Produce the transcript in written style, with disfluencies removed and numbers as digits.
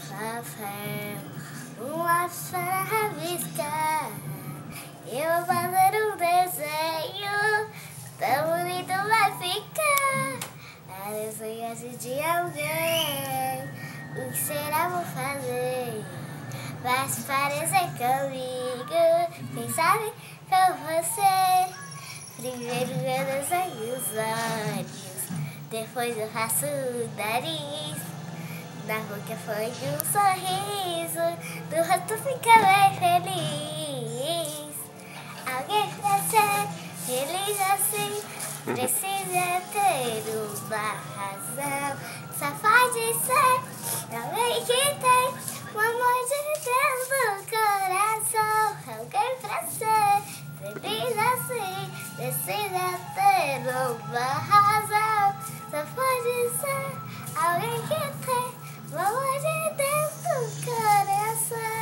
papel, um lápis para rabiscar. Eu vou fazer um desenho, tão bonito vai ficar. A desenhagem de alguém, o que será vou fazer? Vai se parecer comigo, quem sabe com você. Primeiro eu desenho os olhos, depois eu faço o nariz. Na boca foi um sorriso, do rosto fica bem feliz. Alguém pra ser feliz assim, precisa ter uma razão. Só pode ser alguém que tem o amor de Deus no coração. Alguém pra ser feliz assim, precisa ter uma razão. Só pode ser alguém que tem o amor de Deus no coração.